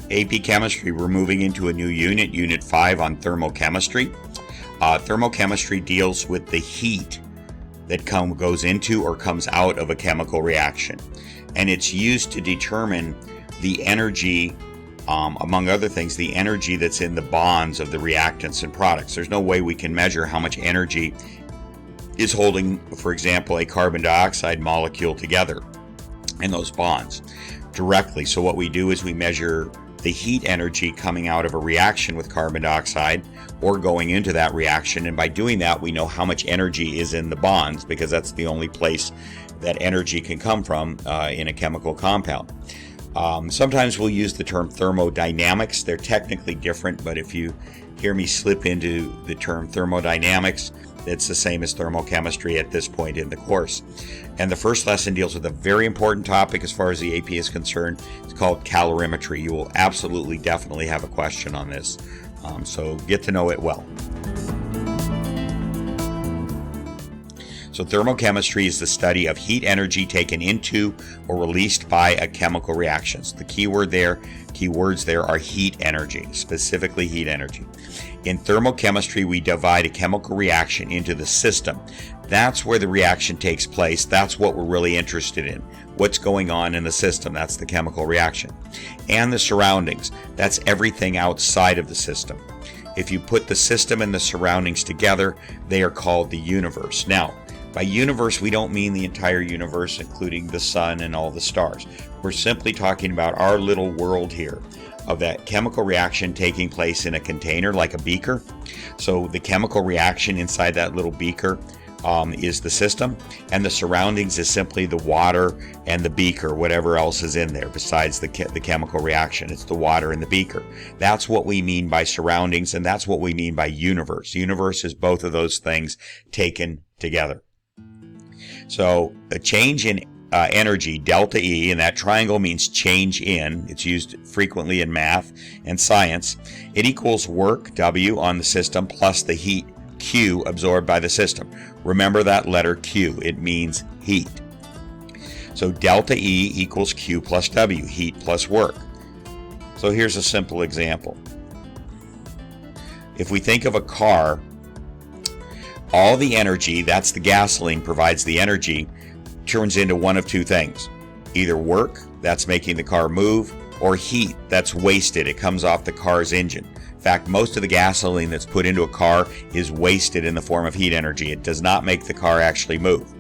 AP Chemistry, we're moving into a new unit, Unit 5 on thermochemistry. Thermochemistry deals with the heat that goes into or comes out of a chemical reaction. And it's used to determine the energy, among other things, the energy that's in the bonds of the reactants and products. There's no way we can measure how much energy is holding, for example, a carbon dioxide molecule together in those bonds directly. So what we do is we measure the heat energy coming out of a reaction with carbon dioxide or going into that reaction, and by doing that we know how much energy is in the bonds, because that's the only place that energy can come from in a chemical compound. Sometimes we'll use the term thermodynamics. They're technically different, but if you hear me slip into the term thermodynamics, it's the same as thermochemistry at this point in the course. And the first lesson deals with a very important topic as far as the AP is concerned. It's called calorimetry. You will absolutely, definitely have a question on this. So get to know it well. So thermochemistry is the study of heat energy taken into or released by a chemical reactions. The keywords there are heat energy, specifically heat energy. In thermochemistry, we divide a chemical reaction into the system. That's where the reaction takes place. That's what we're really interested in. What's going on in the system? That's the chemical reaction. And the surroundings. That's everything outside of the system. If you put the system and the surroundings together, they are called the universe. Now, by universe, we don't mean the entire universe, including the sun and all the stars. We're simply talking about our little world here of that chemical reaction taking place in a container like a beaker. So the chemical reaction inside that little beaker is the system, and the surroundings is simply the water and the beaker, whatever else is in there besides the chemical reaction. It's the water in the beaker. That's what we mean by surroundings, and that's what we mean by universe. Universe is both of those things taken together. So a change in energy, delta E, and that triangle means change in. It's used frequently in math and science. It equals work, W, on the system plus the heat, Q, absorbed by the system. Remember that letter Q. It means heat. So delta E equals Q plus W, heat plus work. So here's a simple example. If we think of a car, all the energy, that's the gasoline, provides the energy, turns into one of two things. Either work, that's making the car move, or heat, that's wasted. It comes off the car's engine. In fact, most of the gasoline that's put into a car is wasted in the form of heat energy. It does not make the car actually move.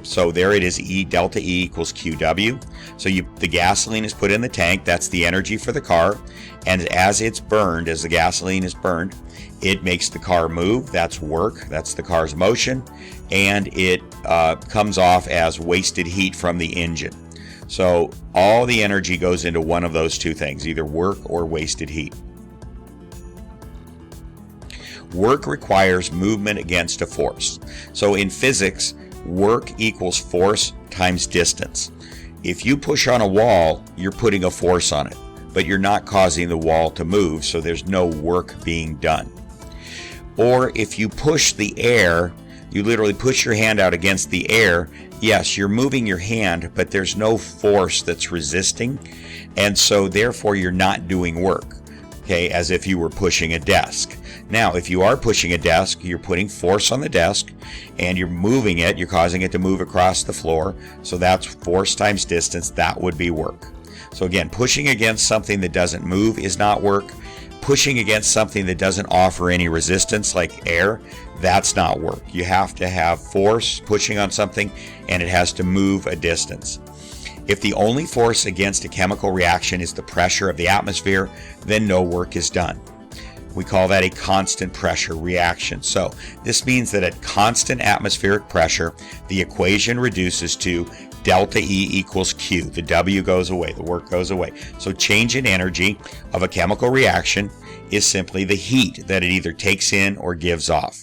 So there it is, delta E equals QW. So the gasoline is put in the tank, that's the energy for the car, and as it's burned, as the gasoline is burned, it makes the car move, that's work, that's the car's motion, and it comes off as wasted heat from the engine. So all the energy goes into one of those two things, either work or wasted heat. Work requires movement against a force. So in physics, work equals force times distance. If you push on a wall, you're putting a force on it, but you're not causing the wall to move, so there's no work being done. Or if you push the air, you literally push your hand out against the air, yes, you're moving your hand, but there's no force that's resisting, and so therefore you're not doing work, okay, as if you were pushing a desk. Now, if you are pushing a desk, you're putting force on the desk, and you're moving it, you're causing it to move across the floor, so that's force times distance, that would be work. So again, pushing against something that doesn't move is not work. Pushing against something that doesn't offer any resistance, like air, that's not work. You have to have force pushing on something, and it has to move a distance. If the only force against a chemical reaction is the pressure of the atmosphere, then no work is done. We call that a constant pressure reaction. So this means that at constant atmospheric pressure, the equation reduces to delta E equals Q. The W goes away, the work goes away. So change in energy of a chemical reaction is simply the heat that it either takes in or gives off.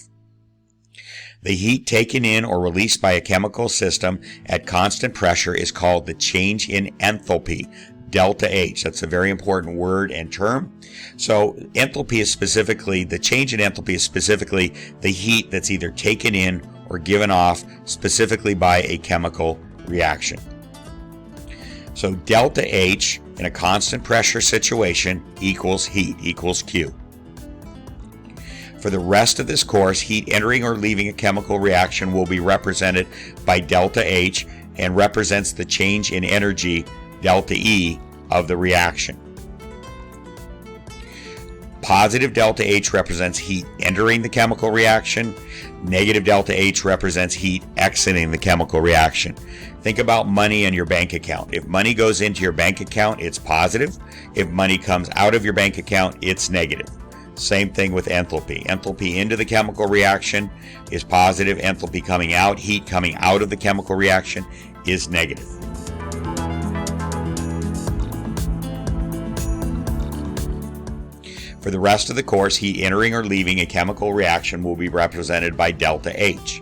The heat taken in or released by a chemical system at constant pressure is called the change in enthalpy, delta H. That's a very important word and term. So enthalpy is specifically, the change in enthalpy is specifically the heat that's either taken in or given off specifically by a chemical reaction. So delta H, in a constant pressure situation equals heat, equals Q. For the rest of this course, heat entering or leaving a chemical reaction will be represented by delta H and represents the change in energy, delta E, of the reaction. Positive delta H represents heat entering the chemical reaction. Negative delta H represents heat exiting the chemical reaction. Think about money in your bank account. If money goes into your bank account, it's positive. If money comes out of your bank account, it's negative. Same thing with enthalpy. Enthalpy into the chemical reaction is positive. Enthalpy coming out, heat coming out of the chemical reaction, is negative. For the rest of the course, heat entering or leaving a chemical reaction will be represented by delta H.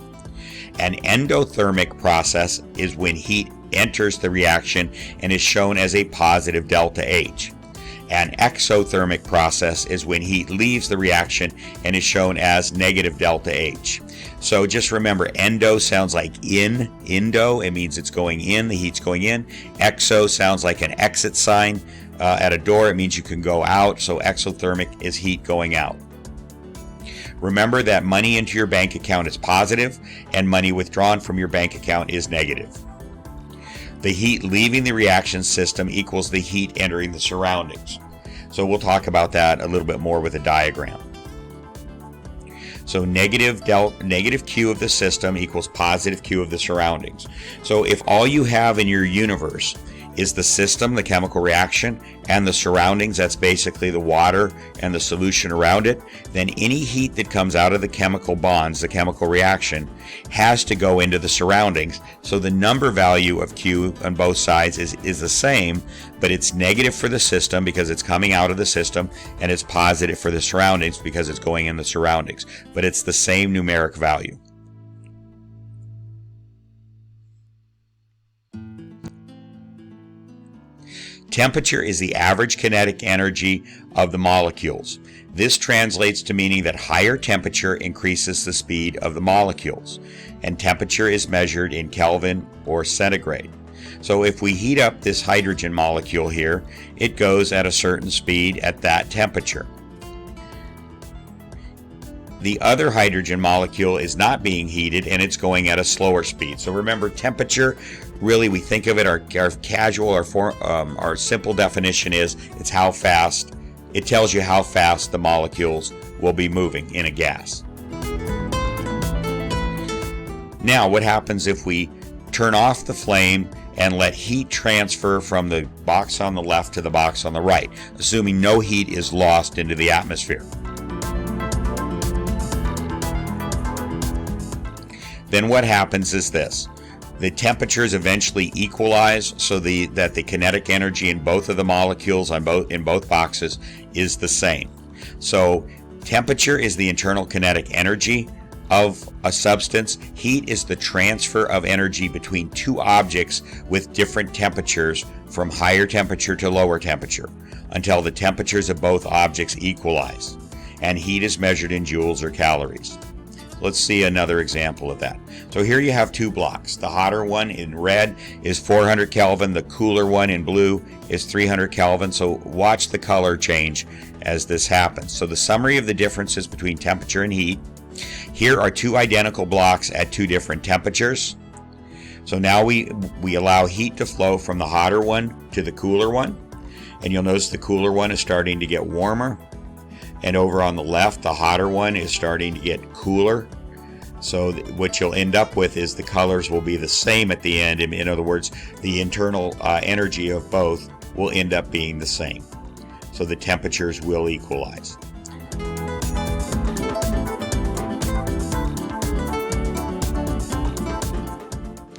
An endothermic process is when heat enters the reaction and is shown as a positive delta H. An exothermic process is when heat leaves the reaction and is shown as negative delta H. So just remember, endo sounds like in, endo, it means it's going in, the heat's going in. Exo sounds like an exit sign at a door, it means you can go out, so exothermic is heat going out. Remember that money into your bank account is positive and money withdrawn from your bank account is negative. The heat leaving the reaction system equals the heat entering the surroundings. So we'll talk about that a little bit more with a diagram. So negative Q of the system equals positive Q of the surroundings. So if all you have in your universe is the system, the chemical reaction, and the surroundings, that's basically the water and the solution around it, then any heat that comes out of the chemical bonds, the chemical reaction, has to go into the surroundings. So the number value of Q on both sides is the same, but it's negative for the system because it's coming out of the system, and it's positive for the surroundings because it's going in the surroundings. But it's the same numeric value. Temperature is the average kinetic energy of the molecules. This translates to meaning that higher temperature increases the speed of the molecules, and temperature is measured in Kelvin or centigrade. So if we heat up this hydrogen molecule here, it goes at a certain speed at that temperature. The other hydrogen molecule is not being heated and it's going at a slower speed. So remember, temperature, really we think of it, our casual, our simple definition is it's how fast, it tells you how fast the molecules will be moving in a gas. Now what happens if we turn off the flame and let heat transfer from the box on the left to the box on the right, assuming no heat is lost into the atmosphere? Then what happens is this. The temperatures eventually equalize so that the kinetic energy in both of the molecules in both boxes is the same. So temperature is the internal kinetic energy of a substance. Heat is the transfer of energy between two objects with different temperatures from higher temperature to lower temperature until the temperatures of both objects equalize. And heat is measured in joules or calories. Let's see another example of that. So here you have two blocks. The hotter one in red is 400 Kelvin. The cooler one in blue is 300 Kelvin. So watch the color change as this happens. So the summary of the differences between temperature and heat. Here are two identical blocks at two different temperatures. So now we allow heat to flow from the hotter one to the cooler one. And you'll notice the cooler one is starting to get warmer. And over on the left, the hotter one is starting to get cooler. So what you'll end up with is the colors will be the same at the end. In other words, the internal energy of both will end up being the same. So the temperatures will equalize.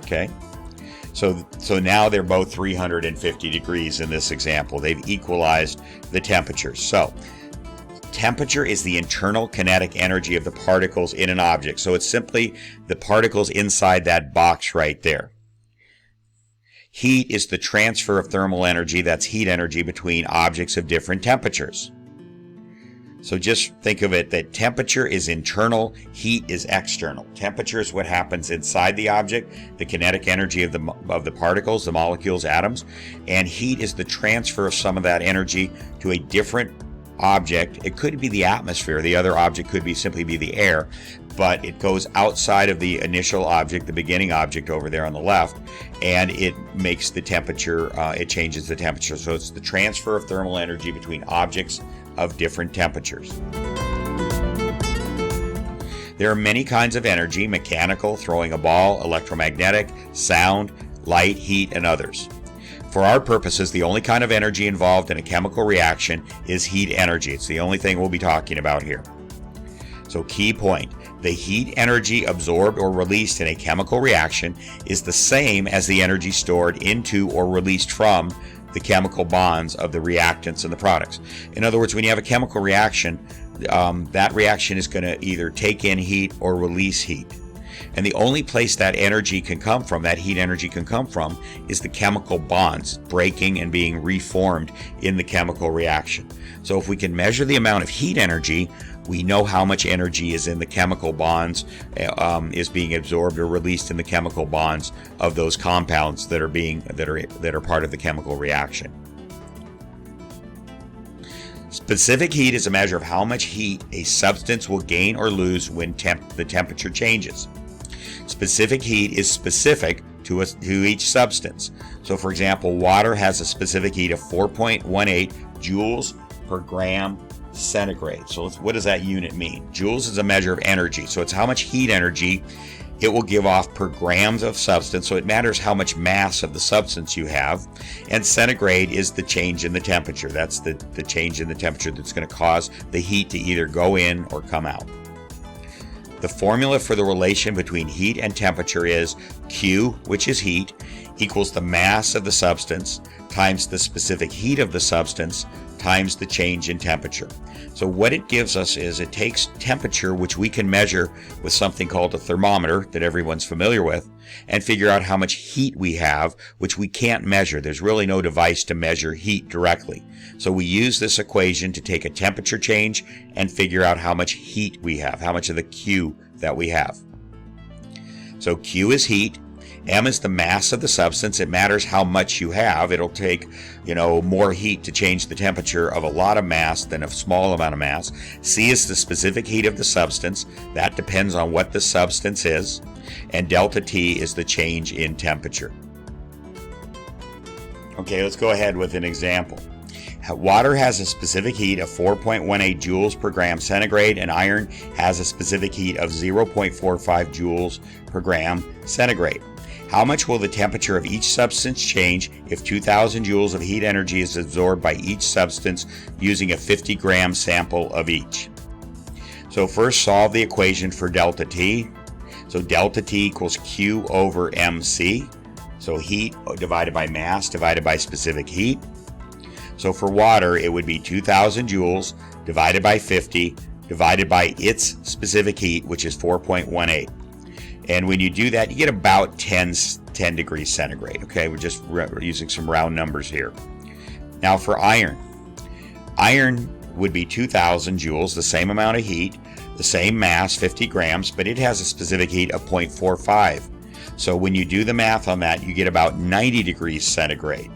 Okay. So now they're both 350 degrees in this example. They've equalized the temperatures. So temperature is the internal kinetic energy of the particles in an object. So it's simply the particles inside that box right there. Heat is the transfer of thermal energy, that's heat energy, between objects of different temperatures. So just think of it that temperature is internal, heat is external. Temperature is what happens inside the object, the kinetic energy of the particles, the molecules, atoms, and heat is the transfer of some of that energy to a different object. It could be the atmosphere, the other object could be simply be the air, but it goes outside of the initial object, the beginning object over there on the left, and it makes the temperature, it changes the temperature. So it's the transfer of thermal energy between objects of different temperatures. There are many kinds of energy: mechanical, throwing a ball, electromagnetic, sound, light, heat, and others. For our purposes, the only kind of energy involved in a chemical reaction is heat energy. It's the only thing we'll be talking about here. So key point, the heat energy absorbed or released in a chemical reaction is the same as the energy stored into or released from the chemical bonds of the reactants and the products. In other words, when you have a chemical reaction, that reaction is going to either take in heat or release heat. And the only place that energy can come from, that heat energy can come from, is the chemical bonds breaking and being reformed in the chemical reaction. So if we can measure the amount of heat energy, we know how much energy is in the chemical bonds, is being absorbed or released in the chemical bonds of those compounds that are part of the chemical reaction. Specific heat is a measure of how much heat a substance will gain or lose when the temperature changes. Specific heat is specific to each substance. So for example, water has a specific heat of 4.18 joules per gram centigrade. So what does that unit mean? Joules is a measure of energy. So it's how much heat energy it will give off per grams of substance. So it matters how much mass of the substance you have. And centigrade is the change in the temperature. That's the change in the temperature that's going to cause the heat to either go in or come out. The formula for the relation between heat and temperature is Q, which is heat, equals the mass of the substance times the specific heat of the substance times the change in temperature. So what it gives us is it takes temperature, which we can measure with something called a thermometer that everyone's familiar with, and figure out how much heat we have, which we can't measure. There's really no device to measure heat directly. So we use this equation to take a temperature change and figure out how much heat we have, how much of the Q that we have. So Q is heat. M is the mass of the substance. It matters how much you have. It'll take, more heat to change the temperature of a lot of mass than a small amount of mass. C is the specific heat of the substance. That depends on what the substance is. And delta T is the change in temperature. Okay, let's go ahead with an example. Water has a specific heat of 4.18 joules per gram centigrade, and iron has a specific heat of 0.45 joules per gram centigrade. How much will the temperature of each substance change if 2,000 joules of heat energy is absorbed by each substance using a 50-gram sample of each? So first solve the equation for delta T. So delta T equals Q over MC. So heat divided by mass divided by specific heat. So for water, it would be 2,000 joules divided by 50 divided by its specific heat, which is 4.18. And when you do that, you get about 10 degrees centigrade. Okay, we're just using some round numbers here. Now for iron. Iron would be 2,000 joules, the same amount of heat, the same mass, 50 grams, but it has a specific heat of 0.45. So when you do the math on that, you get about 90 degrees centigrade.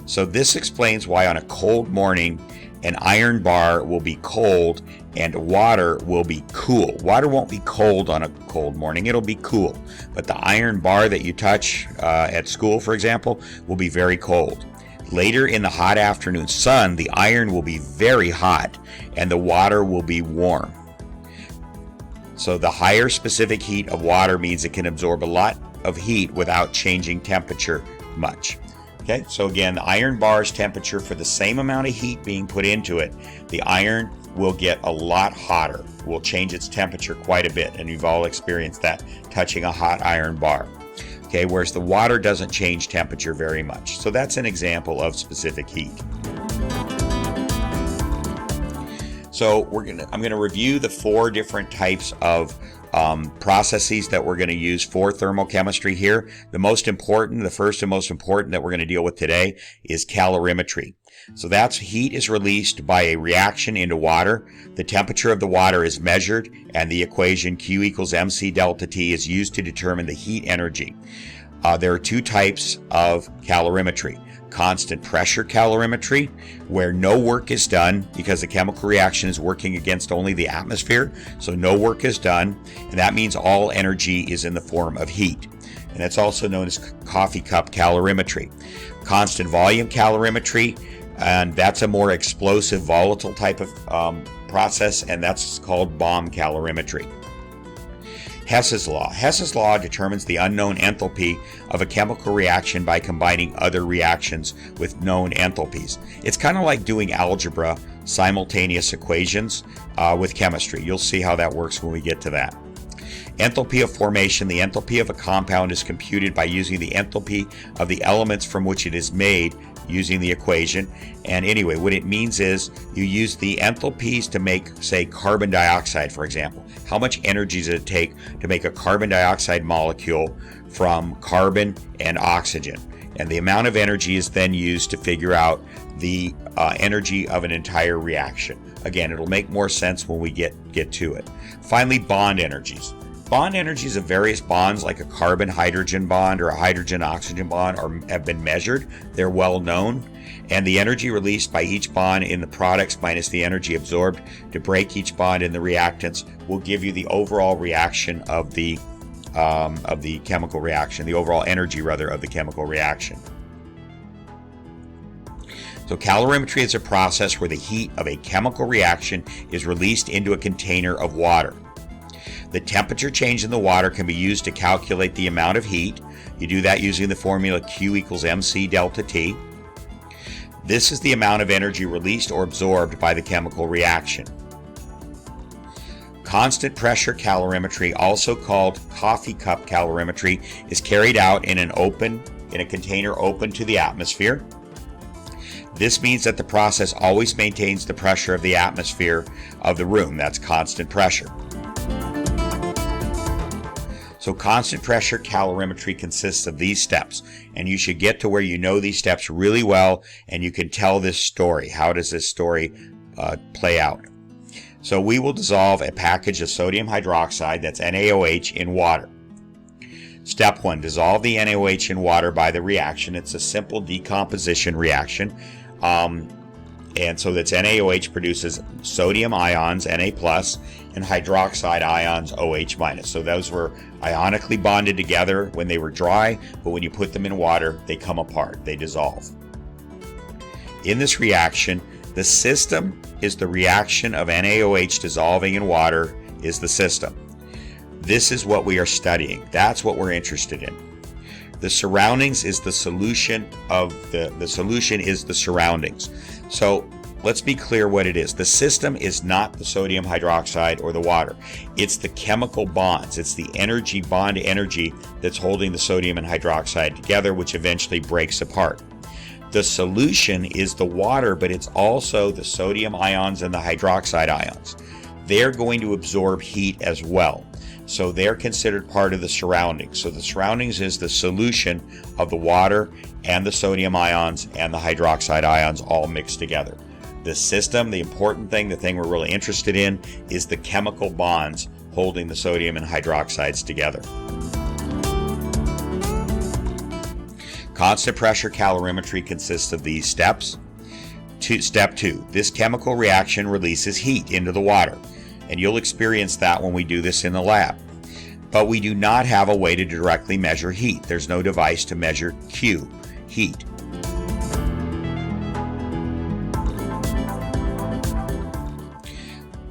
So this explains why on a cold morning, an iron bar will be cold and water will be cool. Water won't be cold on a cold morning, it'll be cool. But the iron bar that you touch at school, for example, will be very cold. Later in the hot afternoon sun, the iron will be very hot and the water will be warm. So the higher specific heat of water means it can absorb a lot of heat without changing temperature much. Okay, so again, the iron bar's temperature, for the same amount of heat being put into it, the iron will get a lot hotter, will change its temperature quite a bit, and you've all experienced that touching a hot iron bar. Okay, whereas the water doesn't change temperature very much. So that's an example of specific heat. So I'm going to review the 4 different types of processes that we're going to use for thermochemistry here. The first and most important that we're going to deal with today is calorimetry. So that's heat is released by a reaction into water. The temperature of the water is measured, and the equation Q equals mc delta T is used to determine the heat energy. There are two types of calorimetry. Constant pressure calorimetry, where no work is done because the chemical reaction is working against only the atmosphere, so no work is done, and that means all energy is in the form of heat. And that's also known as coffee cup calorimetry. Constant volume calorimetry, and that's a more explosive, volatile type of process, and that's called bomb calorimetry. Hess's law. Hess's law determines the unknown enthalpy of a chemical reaction by combining other reactions with known enthalpies. It's kind of like doing algebra, simultaneous equations with chemistry. You'll see how that works when we get to that. Enthalpy of formation. The enthalpy of a compound is computed by using the enthalpy of the elements from which it is made using the equation. And anyway, what it means is you use the enthalpies to make, say, carbon dioxide, for example. How much energy does it take to make a carbon dioxide molecule from carbon and oxygen? And the amount of energy is then used to figure out the energy of an entire reaction. Again, it'll make more sense when we get to it. Finally, bond energies. Bond energies of various bonds, like a carbon-hydrogen bond or a hydrogen-oxygen bond, have been measured. They're well known. And the energy released by each bond in the products minus the energy absorbed to break each bond in the reactants will give you the overall reaction of the chemical reaction, the overall energy, rather, of the chemical reaction. So calorimetry is a process where the heat of a chemical reaction is released into a container of water. The temperature change in the water can be used to calculate the amount of heat. You do that using the formula Q equals mc delta T. This is the amount of energy released or absorbed by the chemical reaction. Constant pressure calorimetry, also called coffee cup calorimetry, is carried out in a container open to the atmosphere. This means that the process always maintains the pressure of the atmosphere of the room. That's constant pressure. So constant pressure calorimetry consists of these steps, and you should get to where you know these steps really well and you can tell this story. How does this story play out? So we will dissolve a package of sodium hydroxide, that's NaOH, in water. Step 1, dissolve the NaOH in water by the reaction. It's a simple decomposition reaction. And so that's NaOH produces sodium ions, Na+, and hydroxide ions, OH-. So those were ionically bonded together when they were dry, but when you put them in water, they come apart, they dissolve. In this reaction, the system is the reaction of NaOH dissolving in water is the system. This is what we are studying. That's what we're interested in. The surroundings is the solution of the solution is the surroundings. So let's be clear what it is. The system is not the sodium hydroxide or the water. It's the chemical bonds. It's the energy, bond energy, that's holding the sodium and hydroxide together, which eventually breaks apart. The solution is the water, but it's also the sodium ions and the hydroxide ions. They're going to absorb heat as well. So they're considered part of the surroundings. So the surroundings is the solution of the water and the sodium ions and the hydroxide ions all mixed together. The system, the important thing, the thing we're really interested in, is the chemical bonds holding the sodium and hydroxides together. Constant pressure calorimetry consists of these steps. Step 2, this chemical reaction releases heat into the water. And you'll experience that when we do this in the lab. But we do not have a way to directly measure heat. There's no device to measure Q, heat.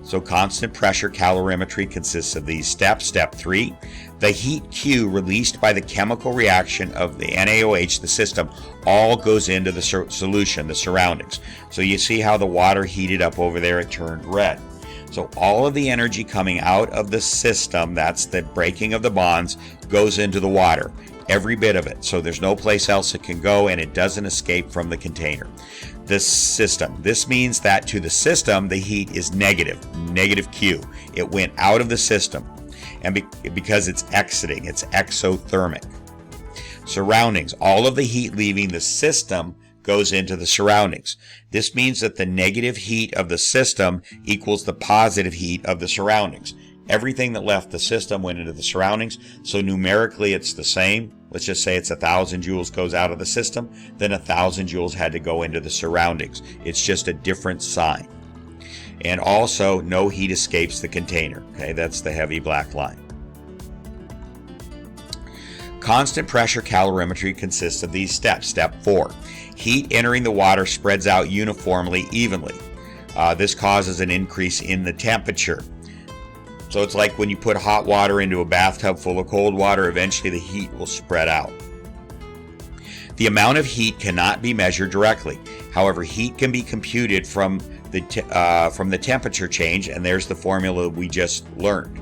So constant pressure calorimetry consists of these steps. Step 3, the heat Q released by the chemical reaction of the NaOH, the system, all goes into the solution, the surroundings. So you see how the water heated up over there, it turned red. So all of the energy coming out of the system, that's the breaking of the bonds, goes into the water. Every bit of it. So there's no place else it can go, and it doesn't escape from the container. This system. This means that to the system, the heat is negative Q. It went out of the system. and because it's exiting, it's exothermic. Surroundings, all of the heat leaving the system goes into the surroundings. This means that the negative heat of the system equals the positive heat of the surroundings. Everything that left the system went into the surroundings, so numerically it's the same. Let's just say it's 1,000 joules goes out of the system, then 1,000 joules had to go into the surroundings. It's just a different sign. And also, no heat escapes the container. Okay, that's the heavy black line. Constant pressure calorimetry consists of these steps. Step 4, heat entering the water spreads out uniformly, evenly. This causes an increase in the temperature. So it's like when you put hot water into a bathtub full of cold water, eventually the heat will spread out. The amount of heat cannot be measured directly. However, heat can be computed from the temperature change, and there's the formula we just learned.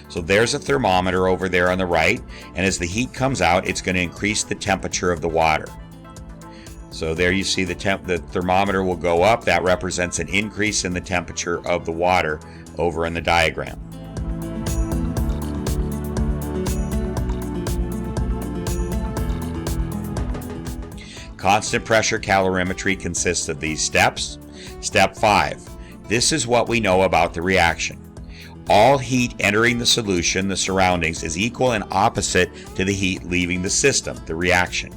So there's a thermometer over there on the right, and as the heat comes out, it's going to increase the temperature of the water. So there you see the thermometer will go up. That represents an increase in the temperature of the water over in the diagram. Constant pressure calorimetry consists of these steps. Step 5. This is what we know about the reaction. All heat entering the solution, the surroundings, is equal and opposite to the heat leaving the system, the reaction.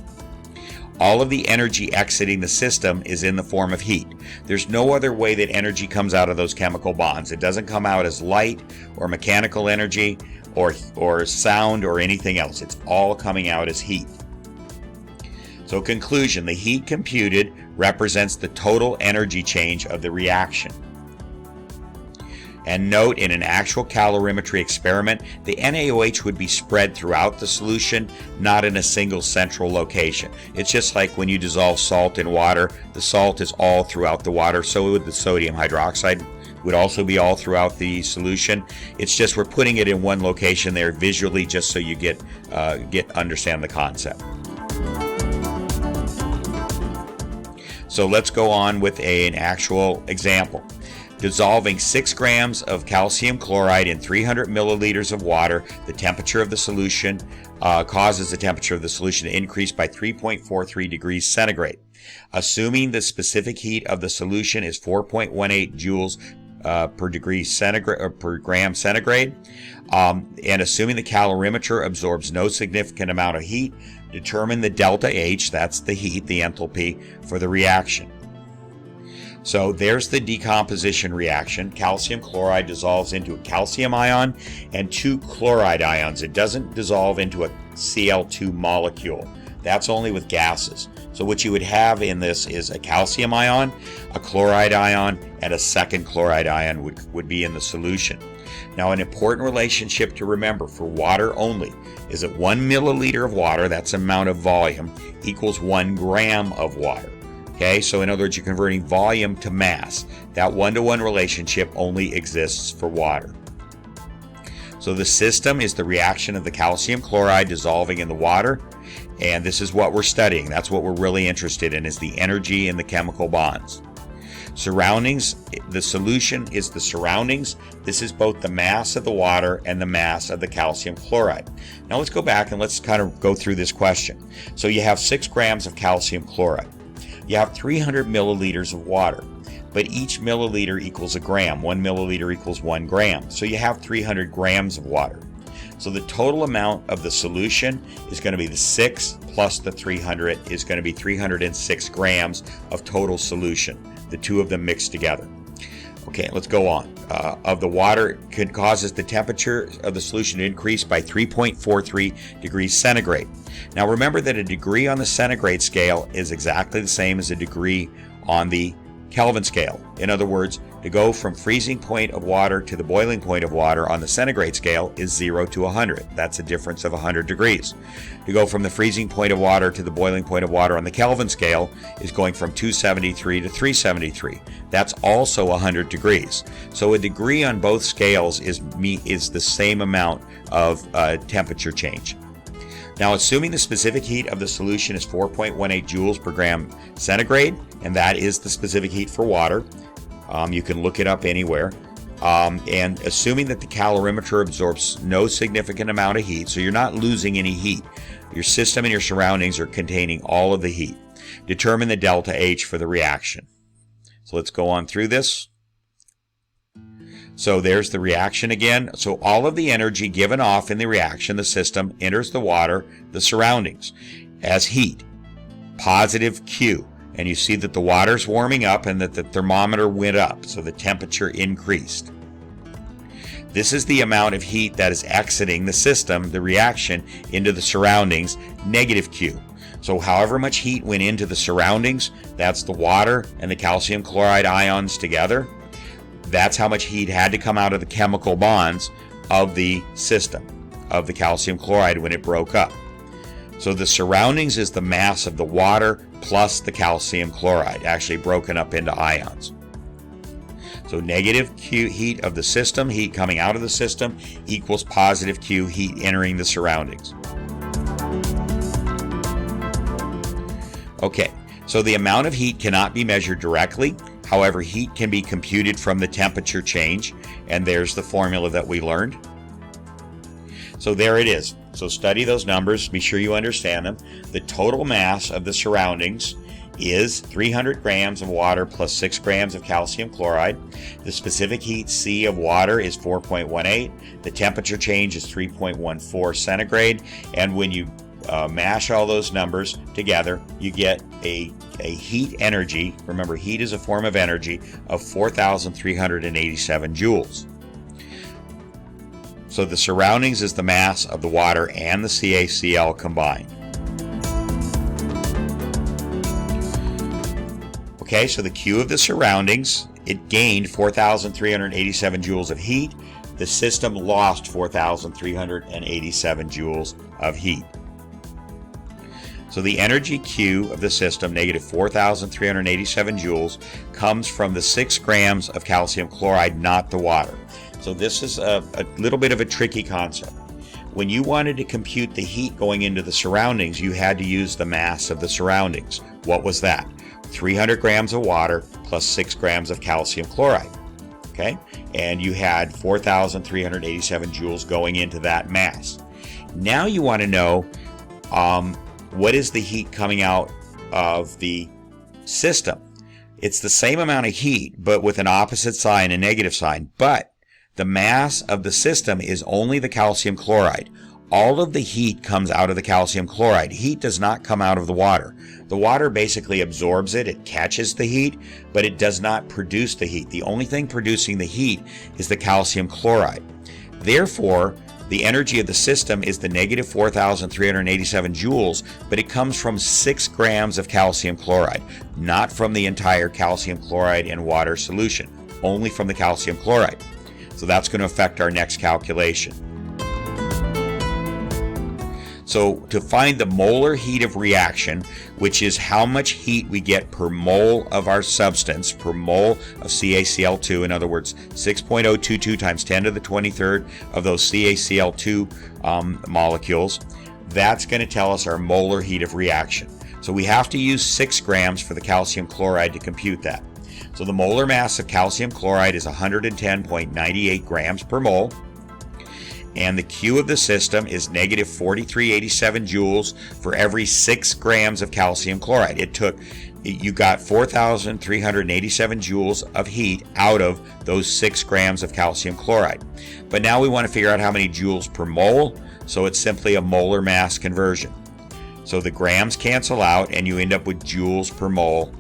All of the energy exiting the system is in the form of heat. There's no other way that energy comes out of those chemical bonds. It doesn't come out as light or mechanical energy or sound or anything else. It's all coming out as heat. So conclusion, the heat computed represents the total energy change of the reaction. And note, in an actual calorimetry experiment, the NaOH would be spread throughout the solution, not in a single central location. It's just like when you dissolve salt in water, the salt is all throughout the water, so would the sodium hydroxide would also be all throughout the solution. It's just we're putting it in one location there visually just so you understand the concept. So let's go on with an actual example. Dissolving 6 grams of calcium chloride in 300 milliliters of water, the temperature of the solution causes the temperature of the solution to increase by 3.43 degrees centigrade. Assuming the specific heat of the solution is 4.18 joules per degree centigrade, or per gram centigrade, and assuming the calorimeter absorbs no significant amount of heat, determine the delta H, that's the heat, the enthalpy, for the reaction. So there's the decomposition reaction. Calcium chloride dissolves into a calcium ion and 2 chloride ions. It doesn't dissolve into a Cl2 molecule. That's only with gases. So what you would have in this is a calcium ion, a chloride ion, and a second chloride ion would be in the solution. Now, an important relationship to remember for water only is that 1 milliliter of water, that's amount of volume, equals 1 gram of water. Okay, so in other words, you're converting volume to mass. That one-to-one relationship only exists for water. So the system is the reaction of the calcium chloride dissolving in the water, and this is what we're studying. That's what we're really interested in, is the energy in the chemical bonds. Surroundings, the solution is the surroundings. This is both the mass of the water and the mass of the calcium chloride. Now let's go back and let's kind of go through this question. So you have 6 grams of calcium chloride. You have 300 milliliters of water, but each milliliter equals a gram. 1 milliliter equals 1 gram. So you have 300 grams of water. So the total amount of the solution is going to be the 6 plus the 300 is going to be 306 grams of total solution, the two of them mixed together. Okay, let's go on. Of the water causes the temperature of the solution to increase by 3.43 degrees centigrade. Now remember that a degree on the centigrade scale is exactly the same as a degree on the Kelvin scale. In other words, to go from freezing point of water to the boiling point of water on the centigrade scale is 0 to 100. That's a difference of 100 degrees. To go from the freezing point of water to the boiling point of water on the Kelvin scale is going from 273 to 373. That's also 100 degrees. So a degree on both scales is the same amount of temperature change. Now, assuming the specific heat of the solution is 4.18 joules per gram centigrade, and that is the specific heat for water, you can look it up anywhere. And assuming that the calorimeter absorbs no significant amount of heat, so you're not losing any heat. Your system and your surroundings are containing all of the heat. Determine the delta H for the reaction. So let's go on through this. So there's the reaction again. So all of the energy given off in the reaction, the system, enters the water, the surroundings, as heat. Positive Q. And you see that the water's warming up and that the thermometer went up, so the temperature increased. This is the amount of heat that is exiting the system, the reaction, into the surroundings, negative Q. So however much heat went into the surroundings, that's the water and the calcium chloride ions together. That's how much heat had to come out of the chemical bonds of the system, of the calcium chloride when it broke up. So the surroundings is the mass of the water plus the calcium chloride, actually broken up into ions. So negative Q heat of the system, heat coming out of the system, equals positive Q heat entering the surroundings. Okay, so the amount of heat cannot be measured directly. However, heat can be computed from the temperature change, and there's the formula that we learned. So there it is. So study those numbers, be sure you understand them. The total mass of the surroundings is 300 grams of water plus 6 grams of calcium chloride. The specific heat C of water is 4.18. The temperature change is 3.14 centigrade. And when you mash all those numbers together, you get a heat energy, remember heat is a form of energy, of 4,387 joules. So the surroundings is the mass of the water and the CaCl combined. Okay, so the Q of the surroundings, it gained 4,387 joules of heat. The system lost 4,387 joules of heat. So the energy Q of the system, negative 4,387 joules, comes from the 6 grams of calcium chloride, not the water. So this is a little bit of a tricky concept. When you wanted to compute the heat going into the surroundings, you had to use the mass of the surroundings. What was that? 300 grams of water plus 6 grams of calcium chloride. Okay? And you had 4,387 joules going into that mass. Now you want to know what is the heat coming out of the system. It's the same amount of heat, but with an opposite sign, a negative sign. But the mass of the system is only the calcium chloride. All of the heat comes out of the calcium chloride. Heat does not come out of the water. The water basically absorbs it. It catches the heat, but it does not produce the heat. The only thing producing the heat is the calcium chloride. Therefore, the energy of the system is the negative 4,387 joules, but it comes from 6 grams of calcium chloride, not from the entire calcium chloride in water solution, only from the calcium chloride. So that's going to affect our next calculation. So to find the molar heat of reaction, which is how much heat we get per mole of our substance, per mole of CaCl2, in other words, 6.022 times 10 to the 23rd of those CaCl2 molecules, that's going to tell us our molar heat of reaction. So we have to use 6 grams for the calcium chloride to compute that. So the molar mass of calcium chloride is 110.98 grams per mole. And the Q of the system is negative 4387 joules for every 6 grams of calcium chloride. You got 4,387 joules of heat out of those 6 grams of calcium chloride. But now we want to figure out how many joules per mole, so it's simply a molar mass conversion. So the grams cancel out and you end up with joules per mole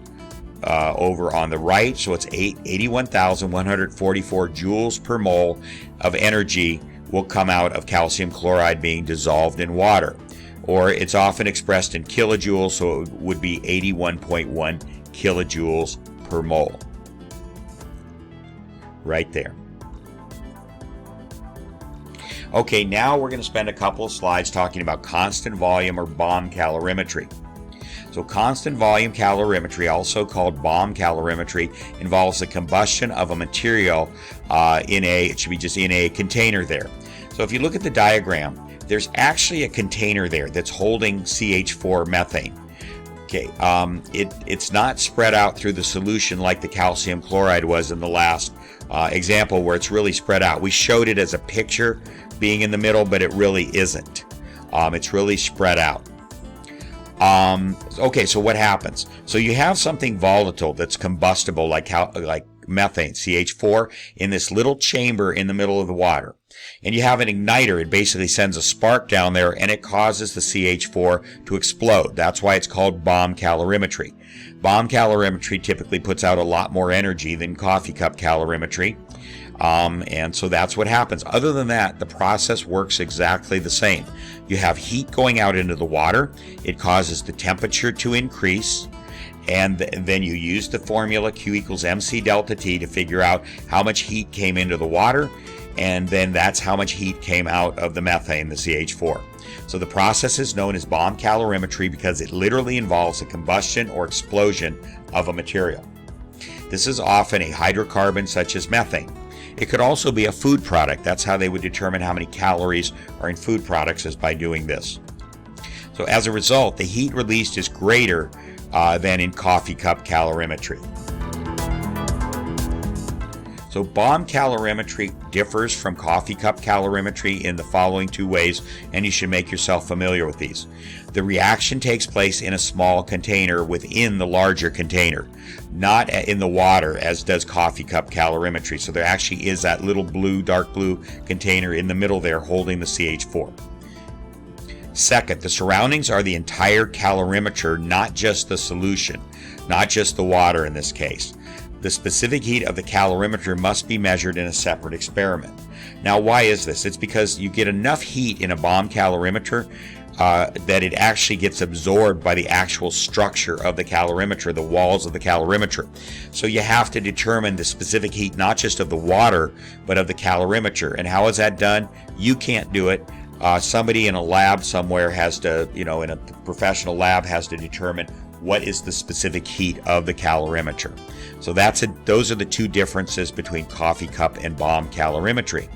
over on the right. So it's 81,144 joules per mole of energy will come out of calcium chloride being dissolved in water. Or it's often expressed in kilojoules, so it would be 81.1 kilojoules per mole. Right there. Okay, now we're going to spend a couple of slides talking about constant volume or bomb calorimetry. So constant volume calorimetry, also called bomb calorimetry, involves the combustion of a material it should be just in a container there. So if you look at the diagram, there's actually a container there that's holding CH4 methane. Okay, it's not spread out through the solution like the calcium chloride was in the last example, where it's really spread out. We showed it as a picture being in the middle, but it really isn't. It's really spread out. Okay, so what happens? So you have something volatile that's combustible, like methane, CH4, in this little chamber in the middle of the water. And you have an igniter. It basically sends a spark down there, and it causes the CH4 to explode. That's why it's called bomb calorimetry. Bomb calorimetry typically puts out a lot more energy than coffee cup calorimetry. And so that's what happens. Other than that, the process works exactly the same. You have heat going out into the water. It causes the temperature to increase. And then you use the formula Q equals MC delta T to figure out how much heat came into the water. And then that's how much heat came out of the methane, the CH4. So the process is known as bomb calorimetry because it literally involves a combustion or explosion of a material. This is often a hydrocarbon such as methane. It could also be a food product. That's how they would determine how many calories are in food products, is by doing this. So as a result, the heat released is greater than in coffee cup calorimetry. So bomb calorimetry differs from coffee cup calorimetry in the following two ways, and you should make yourself familiar with these. The reaction takes place in a small container within the larger container, not in the water as does coffee cup calorimetry. So there actually is that little blue, dark blue container in the middle there holding the CH4. Second, the surroundings are the entire calorimeter, not just the solution, not just the water in this case. The specific heat of the calorimeter must be measured in a separate experiment. Now, why is this? It's because you get enough heat in a bomb calorimeter that it actually gets absorbed by the actual structure of the calorimeter, the walls of the calorimeter. So you have to determine the specific heat, not just of the water, but of the calorimeter. And how is that done? You can't do it. Somebody in a lab somewhere has to, in a professional lab, has to determine what is the specific heat of the calorimeter. So those are the two differences between coffee cup and bomb calorimetry.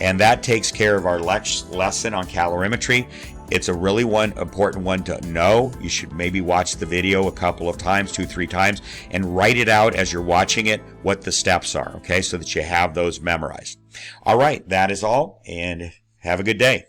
And that takes care of our lesson on calorimetry. It's a really important one to know. You should maybe watch the video a couple of times, 2-3 times, and write it out as you're watching it, what the steps are, okay, so that you have those memorized. All right, that is all, and have a good day.